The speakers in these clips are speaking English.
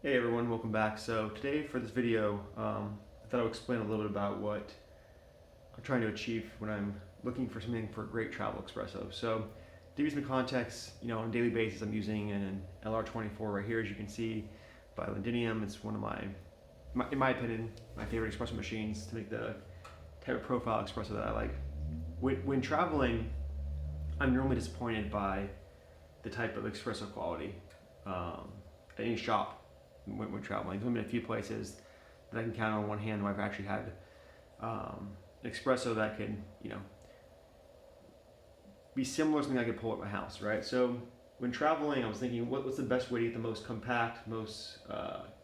Hey everyone, welcome back. So today for this video, I thought I would explain a little bit about what I'm trying to achieve when I'm looking for something for a great travel espresso. So to give you some context, on a daily basis I'm using an LR24 right here, as you can see, by Londinium. It's one of in my opinion, my favorite espresso machines to make the type of profile espresso that I like. When traveling, I'm normally disappointed by the type of espresso quality at any shop when traveling. There's been a few places that I can count on one hand where I've actually had an espresso that can, be similar to something I could pull at my house, right? So when traveling, I was thinking, what's the best way to get the most compact, most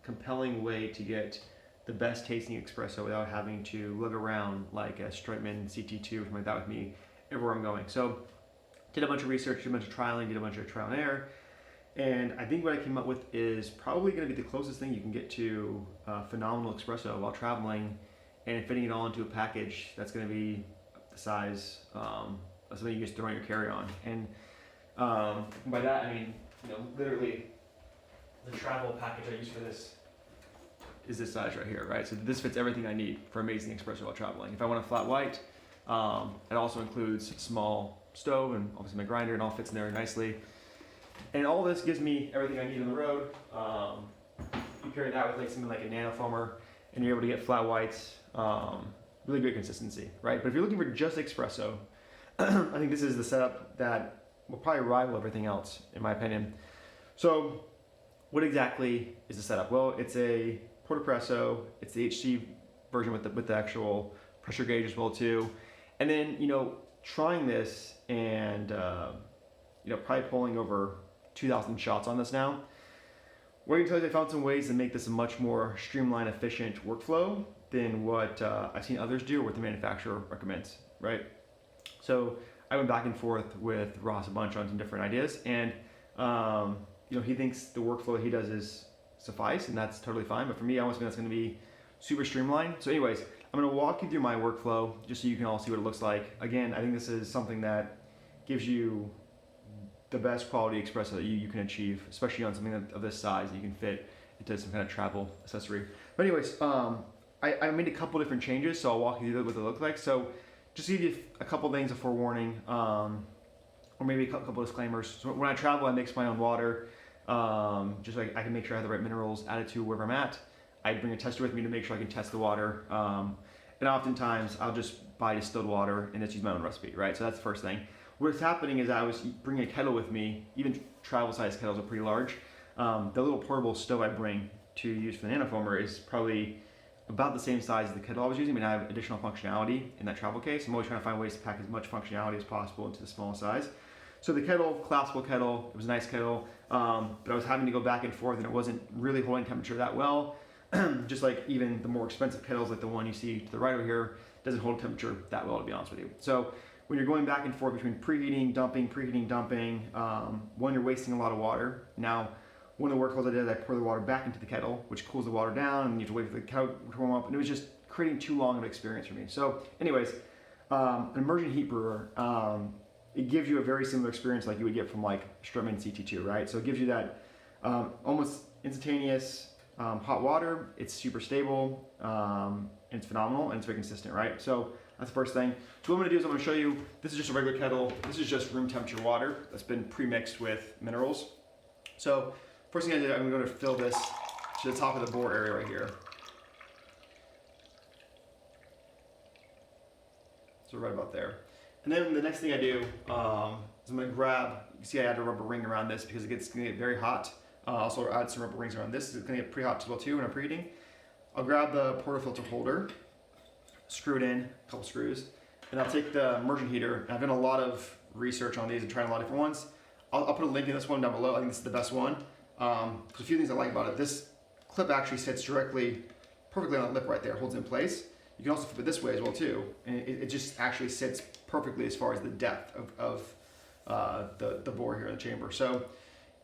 compelling way to get the best tasting espresso without having to lug around like a Streitman CT2 or something like that with me everywhere I'm going. So did a bunch of research, did a bunch of trialing, did a bunch of trial and error. And I think what I came up with is probably going to be the closest thing you can get to phenomenal espresso while traveling, and fitting it all into a package that's going to be the size of something you just throw in your carry-on. And by that I mean, literally the travel package I use for this is this size right here, right? So this fits everything I need for amazing espresso while traveling. If I want a flat white, it also includes a small stove and obviously my grinder, and all fits in there nicely. And all this gives me everything I need on the road. You pair that with something like a nanofoamer, and you're able to get flat whites, really great consistency, right? But if you're looking for just espresso, I think this is the setup that will probably rival everything else, in my opinion. So what exactly is the setup? Well, it's a Portaspresso. It's the HC version with the actual pressure gauge as well too. And then, trying this and probably pulling over 2,000 shots on this now. What I can tell you, I found some ways to make this a much more streamlined, efficient workflow than what I've seen others do or what the manufacturer recommends, right? So I went back and forth with Ross a bunch on some different ideas, and he thinks the workflow he does is suffice, and that's totally fine. But for me, I want something that's going to be super streamlined. So anyways, I'm going to walk you through my workflow just so you can all see what it looks like. Again, I think this is something that gives you the best quality espresso that you can achieve, especially on something of this size that you can fit into some kind of travel accessory. But anyways, I made a couple different changes, so I'll walk you through what they look like. So just to give you a couple things of forewarning, or maybe a couple disclaimers. So when I travel, I mix my own water, just so I can make sure I have the right minerals added to wherever I'm at. I bring a tester with me to make sure I can test the water. And oftentimes I'll just buy distilled water and just use my own recipe, right? So that's the first thing. What's happening is I was bringing a kettle with me. Even travel size kettles are pretty large. The little portable stove I bring to use for the nanofoamer is probably about the same size as the kettle I was using. I mean, I have additional functionality in that travel case. I'm always trying to find ways to pack as much functionality as possible into the small size. So the kettle, collapsible kettle, it was a nice kettle, but I was having to go back and forth, and it wasn't really holding temperature that well. Just like even the more expensive kettles, like the one you see to the right over here, doesn't hold temperature that well, to be honest with you. So when you're going back and forth between preheating, dumping, one, you're wasting a lot of water. Now, one of the workflows I did, I pour the water back into the kettle, which cools the water down, and you have to wait for the kettle to warm up, and it was just creating too long of an experience for me. So anyways, an immersion heat brewer, it gives you a very similar experience like you would get from like Streitman CT2, right? So it gives you that almost instantaneous hot water. It's super stable, and it's phenomenal, and it's very consistent, right? So that's the first thing. So what I'm gonna do is I'm gonna show you, this is just a regular kettle. This is just room temperature water that's been pre-mixed with minerals. So first thing I did, I'm gonna fill this to the top of the bore area right here. So right about there. And then the next thing I do is I'm gonna grab, you see I add a rubber ring around this because it's gonna get very hot. Also add some rubber rings around this. It's gonna get pretty hot as well too when I'm preheating. I'll grab the portafilter holder, screw it in, a couple screws, and I'll take the immersion heater. I've done a lot of research on these and tried a lot of different ones. I'll put a link in this one down below. I think this is the best one. There's a few things I like about it. This clip actually sits perfectly on the lip right there, holds it in place. You can also flip it this way as well too, and it just actually sits perfectly as far as the depth of the bore here in the chamber. So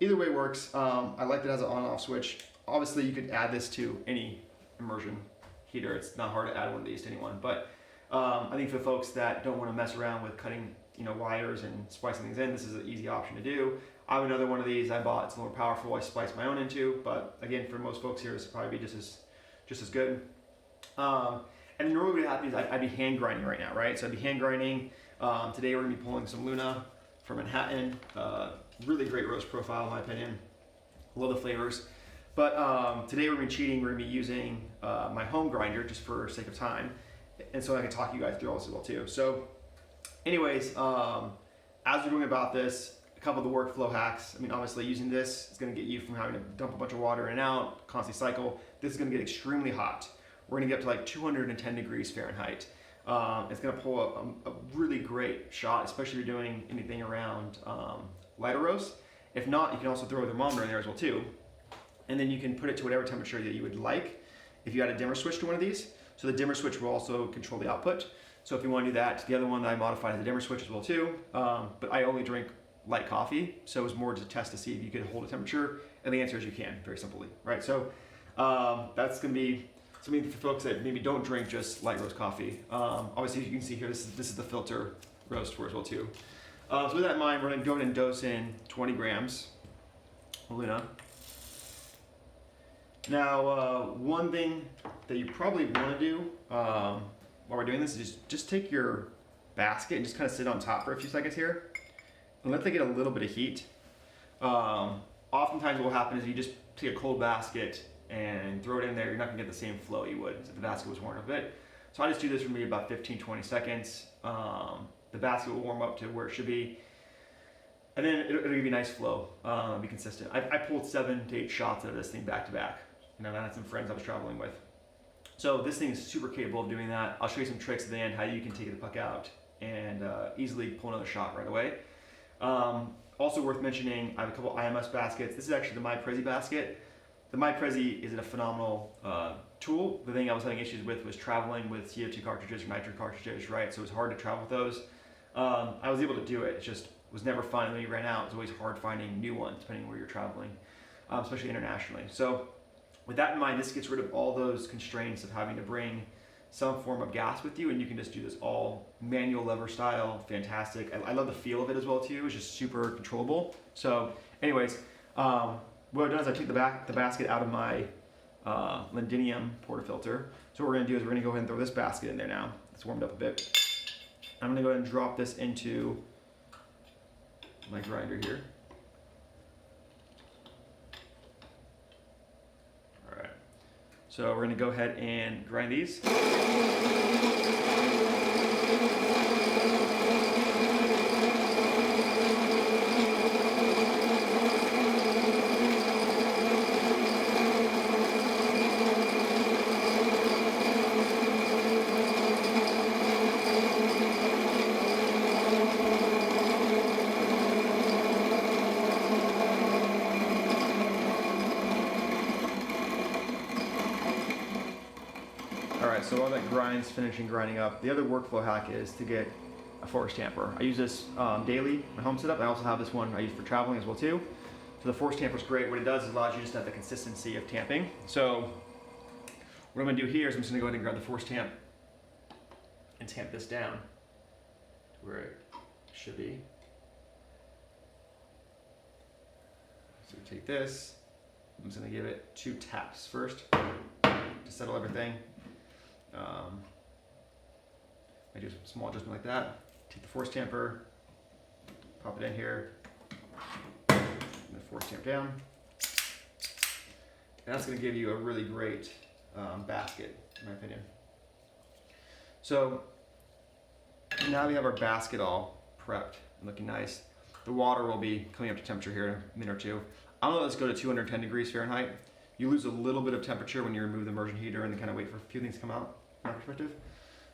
either way works. I like that it has an on-off switch. Obviously you could add this to any immersion heater. It's not hard to add one of these to anyone, but I think for folks that don't want to mess around with cutting wires and splicing things in, this is an easy option to do. I have another one of these I bought. It's a little more powerful. I spliced my own into, but again, for most folks here, this will probably be just as good. And normally what happens is I'd be hand grinding right now, right? So I'd be hand grinding. Today we're gonna be pulling some Luna from Manhattan. Really great roast profile in my opinion. Love the flavors. But today we're gonna be cheating. We're gonna be using my home grinder just for sake of time. And so I can talk you guys through all this as well too. So anyways, as we're going about this, a couple of the workflow hacks. I mean, obviously using this is going to get you from having to dump a bunch of water in and out, constantly cycle. This is going to get extremely hot. We're going to get up to like 210 degrees Fahrenheit. It's going to pull a really great shot, especially if you're doing anything around lighter roast. If not, you can also throw a thermometer in there as well too. And then you can put it to whatever temperature that you would like. If you add a dimmer switch to one of these, so the dimmer switch will also control the output. So if you want to do that, the other one that I modified is a dimmer switch as well too. But I only drink light coffee, so it was more to test to see if you could hold a temperature, and the answer is you can, very simply, right? So that's going to be something for folks that maybe don't drink just light roast coffee. Obviously, you can see here, this is the filter roast for as well too. So with that in mind, we're going to go ahead and dose in 20 grams of Luna. Now, one thing that you probably want to do while we're doing this is just take your basket and just kind of sit on top for a few seconds here and let it get a little bit of heat. Oftentimes what will happen is you just take a cold basket and throw it in there. You're not going to get the same flow you would if the basket was warmed a bit. So I just do this for maybe about 15-20 seconds. The basket will warm up to where it should be, and then it'll give you a nice flow, be consistent. I pulled 7 to 8 shots out of this thing back to back. I had some friends I was traveling with. So this thing is super capable of doing that. I'll show you some tricks at the end, how you can take the puck out and easily pull another shot right away. Also worth mentioning, I have a couple IMS baskets. This is actually the My Prezi basket. The My Prezi is a phenomenal tool. The thing I was having issues with was traveling with CO2 cartridges or nitro cartridges, right? So it was hard to travel with those. I was able to do it. It just was never fun. When you ran out, it was always hard finding new ones depending on where you're traveling, especially internationally. So with that in mind, this gets rid of all those constraints of having to bring some form of gas with you, and you can just do this all manual lever style. Fantastic. I love the feel of it as well too. It's just super controllable. So anyways, what I've done is I took the basket out of my Lindinium portafilter. So what we're going to do is we're going to go ahead and throw this basket in there now. It's warmed up a bit. I'm going to go ahead and drop this into my grinder here. All right. So we're going to go ahead and grind these. So while that grind's finishing grinding up, the other workflow hack is to get a force tamper. I use this daily in my home setup. I also have this one I use for traveling as well too. So the force tamper is great. What it does is allows you just to have the consistency of tamping. So what I'm going to do here is I'm just going to go ahead and grab the force tamp and tamp this down to where it should be. So we take this. I'm just going to give it 2 taps first to settle everything. I do a small adjustment like that. Take the force tamper, pop it in here, and the force tamp down. And that's going to give you a really great basket, in my opinion. So now we have our basket all prepped and looking nice. The water will be coming up to temperature here in a minute or two. I'm going to let this go to 210 degrees Fahrenheit. You lose a little bit of temperature when you remove the immersion heater and then kind of wait for a few things to come out, from my perspective.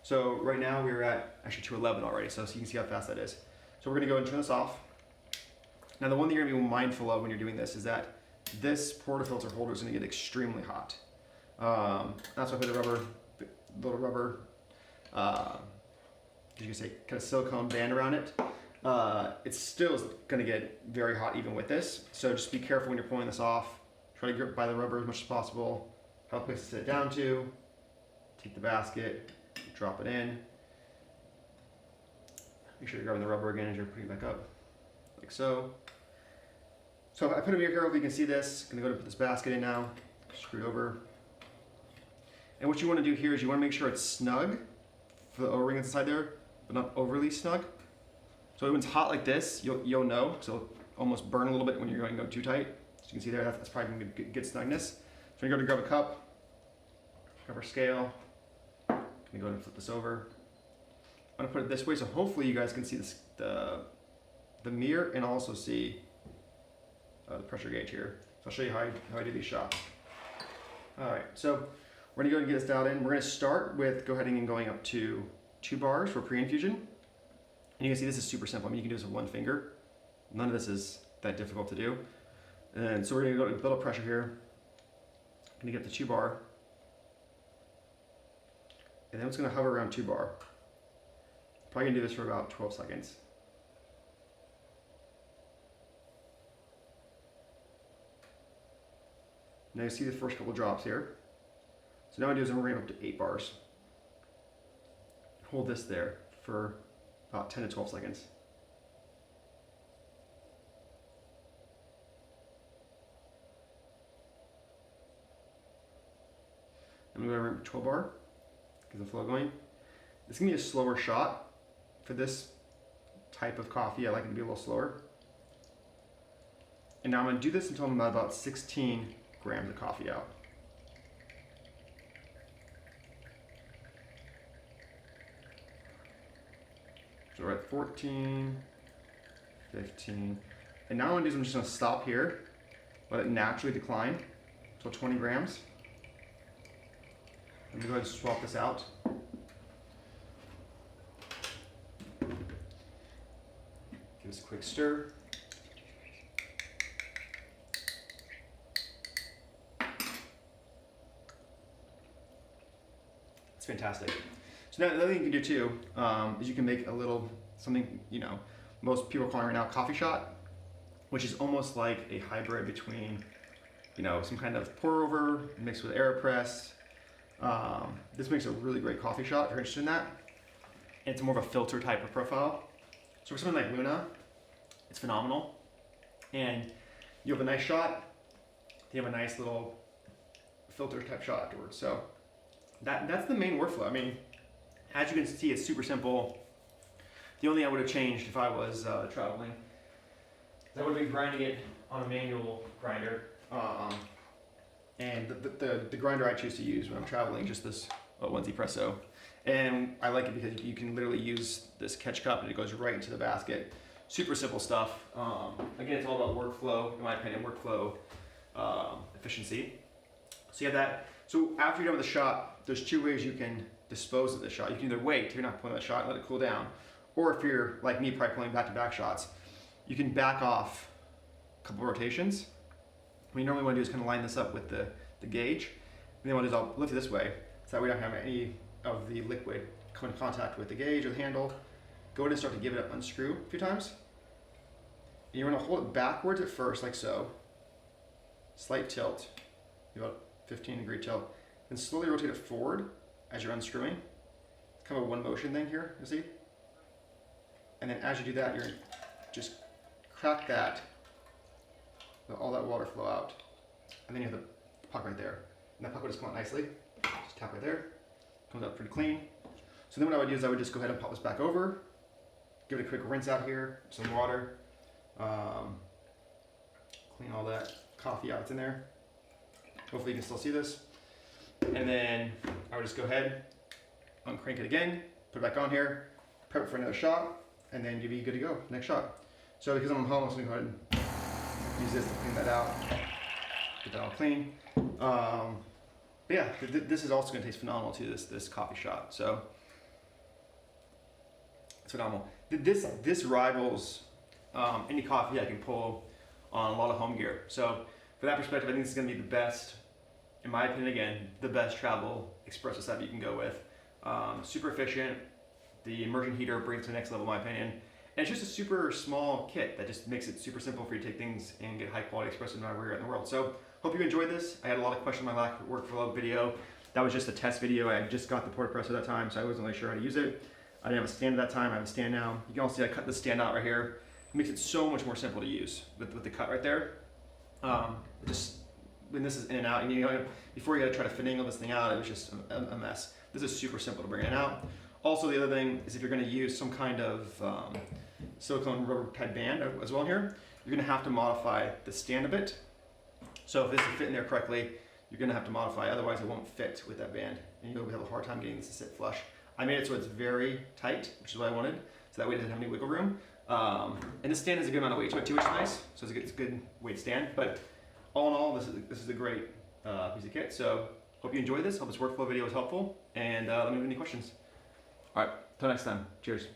So right now we're at actually 211 already, so you can see how fast that is. So we're gonna go and turn this off. Now the one thing you're gonna be mindful of when you're doing this is that this portafilter holder is gonna get extremely hot. That's why I put a little rubber, you can say, kind of silicone band around it. It's still gonna get very hot even with this. So just be careful when you're pulling this off. Try to grip by the rubber as much as possible. Have a place to sit it down to. Take the basket, drop it in. Make sure you're grabbing the rubber again as you're putting it back up, like so. So I put them here, hopefully you can see this. I'm gonna go to put this basket in now, screw it over. And what you wanna do here is you wanna make sure it's snug for the O-ring inside there, but not overly snug. So when it's hot like this, you'll know, so it'll almost burn a little bit when you're going to go too tight. So you can see there, that's probably gonna get snugness. So you're gonna grab a cup, grab our scale, I'm gonna go ahead and flip this over. I'm gonna put it this way, so hopefully you guys can see this, the mirror and also see the pressure gauge here. So I'll show you how I do these shots. All right, so we're gonna go and get this dialed in. We're gonna start with go ahead and going up to 2 bars for pre-infusion. And you can see this is super simple. I mean, you can do this with 1 finger. None of this is that difficult to do. And so we're gonna go to build up pressure here. I'm gonna get the 2 bar. And then it's gonna hover around 2 bar. Probably gonna do this for about 12 seconds. Now you see the first couple drops here. So now what I do is I'm gonna ramp up to 8 bars. Hold this there for about 10 to 12 seconds. I'm gonna go ramp to 12 bar, get the flow going. This is gonna be a slower shot for this type of coffee. I like it to be a little slower. And now I'm gonna do this until I'm about 16 grams of coffee out. So we're at 14, 15. And now what I'm gonna do is I'm just gonna stop here, let it naturally decline until 20 grams. I'm gonna go ahead and swap this out. Give this a quick stir. It's fantastic. So now another thing you can do too is you can make a little something, you know, most people are calling right now coffee shot, which is almost like a hybrid between, you know, some kind of pour over mixed with AeroPress. This makes a really great coffee shot if you're interested in that. And it's more of a filter type of profile. So for something like Luna, it's phenomenal. And you have a nice shot, you have a nice little filter type shot afterwards. So that's the main workflow. I mean, as you can see, it's super simple. The only thing I would have changed if I was traveling, I would have been grinding it on a manual grinder. And the grinder I choose to use when I'm traveling, just this Untitled. And I like it because you can literally use this catch cup and it goes right into the basket. Super simple stuff. Again, it's all about workflow, in my opinion, workflow efficiency. So you have that. So after you're done with the shot, there's 2 ways you can dispose of the shot. You can either wait till you're not pulling the shot, let it cool down, or if you're like me, probably pulling back-to-back shots, you can back off a couple rotations. What you normally want to do is kind of line this up with the gauge, and then what I'll do is I'll lift it this way, so that we don't have any of the liquid come in contact with the gauge or the handle. Go ahead and start to give it an unscrew a few times. And you're going to hold it backwards at first, like so. Slight tilt, about 15-degree tilt, and slowly rotate it forward as you're unscrewing. It's kind of a one motion thing here, you see? And then as you do that, you're just crack that, let all that water flow out. And then you have the puck right there. And that puck will just come out nicely. Just tap right there. Comes out pretty clean. So then what I would do is I would just go ahead and pop this back over, give it a quick rinse out here, some water, clean all that coffee out that's in there. Hopefully you can still see this. And then I would just go ahead, uncrank it again, put it back on here, prep it for another shot, and then you'll be good to go, next shot. So because I'm home, I'm just gonna go ahead and use this to clean that out, get that all clean. But yeah, this is also gonna taste phenomenal too, this coffee shot. So it's phenomenal. This rivals any coffee I can pull on a lot of home gear. So for that perspective, I think this is gonna be the best, in my opinion, again, the best travel espresso setup you can go with. Super efficient. The immersion heater brings it to the next level, in my opinion. And it's just a super small kit that just makes it super simple for you to take things and get high quality espresso no matter where you're at in the world. So hope you enjoyed this. I had a lot of questions on my last workflow video. That was just a test video. I just got the Portaspresso at that time, so I wasn't really sure how to use it. I didn't have a stand at that time. I have a stand now. You can also see I cut the stand out right here. It makes it so much more simple to use with the cut right there. Just when this is in and out, and you know, before you got to try to finagle this thing out, it was just a mess. This is super simple to bring in and out. Also, the other thing is if you're going to use some kind of silicone rubber type band as well here, you're going to have to modify the stand a bit. So if this is fitting there correctly, you're going to have to modify, otherwise it won't fit with that band, and you'll have a hard time getting this to sit flush. I made it so it's very tight, which is what I wanted, so that way it doesn't have any wiggle room. And this stand has a good amount of weight to it too, which is nice, so it's a good weight stand. But all in all, this is a great piece of kit. So hope you enjoyed this. Hope this workflow video was helpful, and let me know if you have any questions. All right, till next time. Cheers.